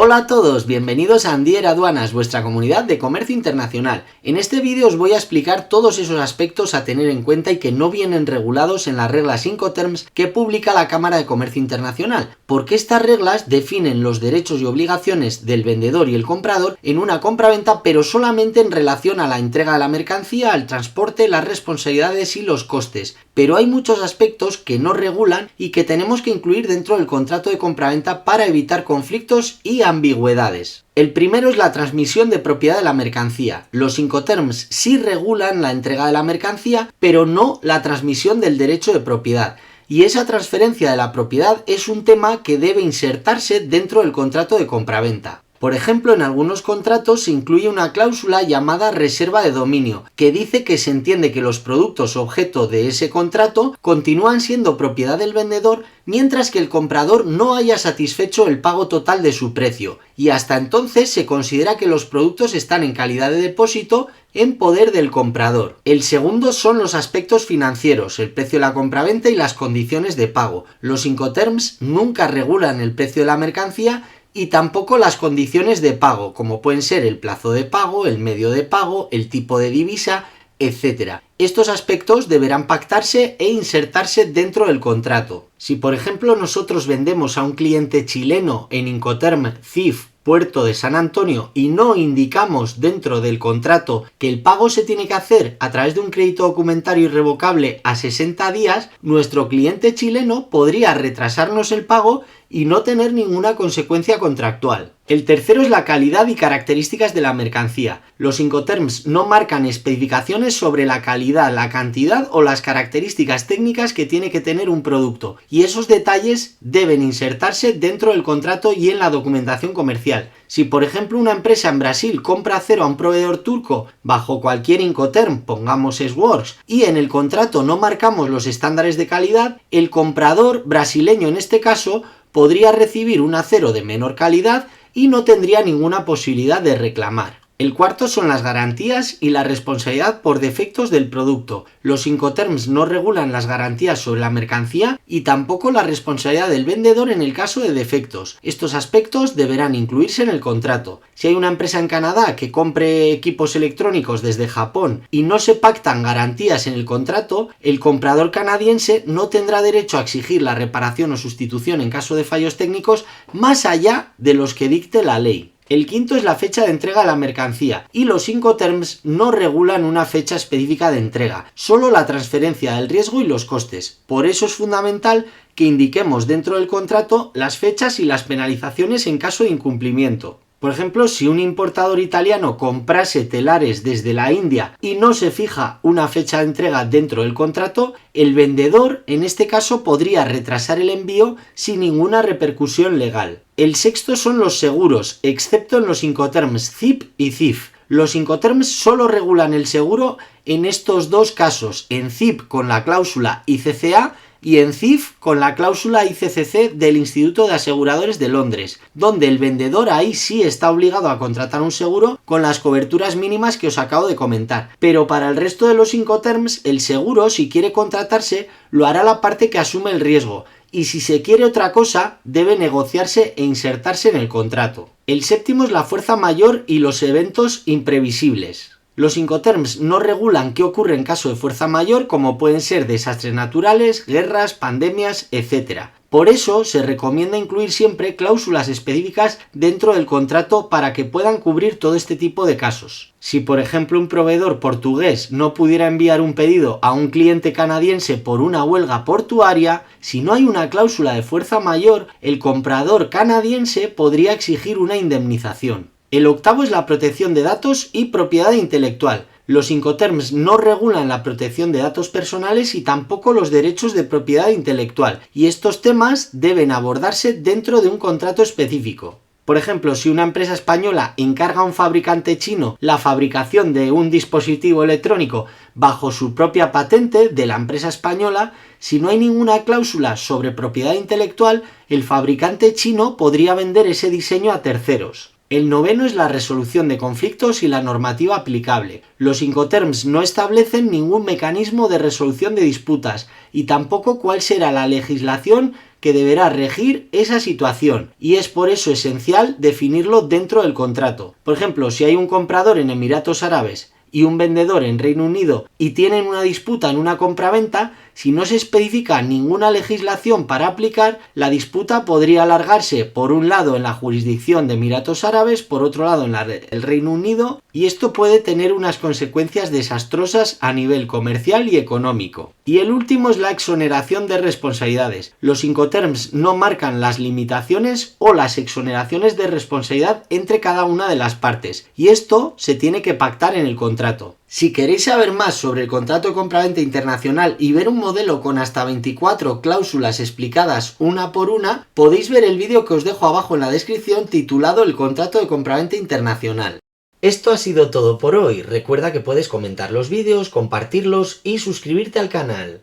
Hola a todos, bienvenidos a Andier Aduanas, vuestra comunidad de comercio internacional. En este vídeo os voy a explicar todos esos aspectos a tener en cuenta y que no vienen regulados en las reglas Incoterms que publica la Cámara de Comercio Internacional, porque estas reglas definen los derechos y obligaciones del vendedor y el comprador en una compraventa, pero solamente en relación a la entrega de la mercancía, al transporte, las responsabilidades y los costes. Pero hay muchos aspectos que no regulan y que tenemos que incluir dentro del contrato de compraventa para evitar conflictos y ambigüedades. El primero es la transmisión de propiedad de la mercancía. Los Incoterms sí regulan la entrega de la mercancía, pero no la transmisión del derecho de propiedad. Y esa transferencia de la propiedad es un tema que debe insertarse dentro del contrato de compraventa. Por ejemplo, en algunos contratos se incluye una cláusula llamada reserva de dominio, que dice que se entiende que los productos objeto de ese contrato continúan siendo propiedad del vendedor mientras que el comprador no haya satisfecho el pago total de su precio, y hasta entonces se considera que los productos están en calidad de depósito en poder del comprador. El segundo son los aspectos financieros, el precio de la compraventa y las condiciones de pago. Los Incoterms nunca regulan el precio de la mercancía y tampoco las condiciones de pago, como pueden ser el plazo de pago, el medio de pago, el tipo de divisa, etc. Estos aspectos deberán pactarse e insertarse dentro del contrato. Si por ejemplo nosotros vendemos a un cliente chileno en Incoterm CIF Puerto de San Antonio y no indicamos dentro del contrato que el pago se tiene que hacer a través de un crédito documentario irrevocable a 60 días, nuestro cliente chileno podría retrasarnos el pago y no tener ninguna consecuencia contractual. El tercero es la calidad y características de la mercancía. Los Incoterms no marcan especificaciones sobre la calidad, la cantidad o las características técnicas que tiene que tener un producto, y esos detalles deben insertarse dentro del contrato y en la documentación comercial. Si por ejemplo una empresa en Brasil compra acero a un proveedor turco bajo cualquier Incoterm, pongamos S-Works, y en el contrato no marcamos los estándares de calidad, el comprador brasileño en este caso podría recibir un acero de menor calidad y no tendría ninguna posibilidad de reclamar. El cuarto son las garantías y la responsabilidad por defectos del producto. Los Incoterms no regulan las garantías sobre la mercancía y tampoco la responsabilidad del vendedor en el caso de defectos. Estos aspectos deberán incluirse en el contrato. Si hay una empresa en Canadá que compre equipos electrónicos desde Japón y no se pactan garantías en el contrato, el comprador canadiense no tendrá derecho a exigir la reparación o sustitución en caso de fallos técnicos más allá de los que dicte la ley. El quinto es la fecha de entrega de la mercancía, y los Incoterms no regulan una fecha específica de entrega, solo la transferencia del riesgo y los costes. Por eso es fundamental que indiquemos dentro del contrato las fechas y las penalizaciones en caso de incumplimiento. Por ejemplo, si un importador italiano comprase telares desde la India y no se fija una fecha de entrega dentro del contrato, el vendedor en este caso podría retrasar el envío sin ninguna repercusión legal. El sexto son los seguros, excepto en los Incoterms CIP y CIF. Los Incoterms solo regulan el seguro en estos dos casos, en CIP con la cláusula ICCA y en CIF con la cláusula ICCC del Instituto de Aseguradores de Londres, donde el vendedor ahí sí está obligado a contratar un seguro con las coberturas mínimas que os acabo de comentar. Pero para el resto de los Incoterms, el seguro, si quiere contratarse, lo hará la parte que asume el riesgo, y si se quiere otra cosa, debe negociarse e insertarse en el contrato. El séptimo es la fuerza mayor y los eventos imprevisibles. Los Incoterms no regulan qué ocurre en caso de fuerza mayor, como pueden ser desastres naturales, guerras, pandemias, etc. Por eso se recomienda incluir siempre cláusulas específicas dentro del contrato para que puedan cubrir todo este tipo de casos. Si por ejemplo un proveedor portugués no pudiera enviar un pedido a un cliente canadiense por una huelga portuaria, si no hay una cláusula de fuerza mayor, el comprador canadiense podría exigir una indemnización. El octavo es la protección de datos y propiedad intelectual. Los Incoterms no regulan la protección de datos personales y tampoco los derechos de propiedad intelectual, y estos temas deben abordarse dentro de un contrato específico. Por ejemplo, si una empresa española encarga a un fabricante chino la fabricación de un dispositivo electrónico bajo su propia patente de la empresa española, si no hay ninguna cláusula sobre propiedad intelectual, el fabricante chino podría vender ese diseño a terceros. El noveno es la resolución de conflictos y la normativa aplicable. Los Incoterms no establecen ningún mecanismo de resolución de disputas y tampoco cuál será la legislación que deberá regir esa situación, y es por eso esencial definirlo dentro del contrato. Por ejemplo, si hay un comprador en Emiratos Árabes y un vendedor en Reino Unido y tienen una disputa en una compraventa, si no se especifica ninguna legislación para aplicar, la disputa podría alargarse por un lado en la jurisdicción de Emiratos Árabes, por otro lado en el Reino Unido, y esto puede tener unas consecuencias desastrosas a nivel comercial y económico. Y el último es la exoneración de responsabilidades. Los Incoterms no marcan las limitaciones o las exoneraciones de responsabilidad entre cada una de las partes, y esto se tiene que pactar en el contrato. Si queréis saber más sobre el contrato de compraventa internacional y ver un modelo con hasta 24 cláusulas explicadas una por una, podéis ver el vídeo que os dejo abajo en la descripción titulado El contrato de compraventa internacional. Esto ha sido todo por hoy. Recuerda que puedes comentar los vídeos, compartirlos y suscribirte al canal.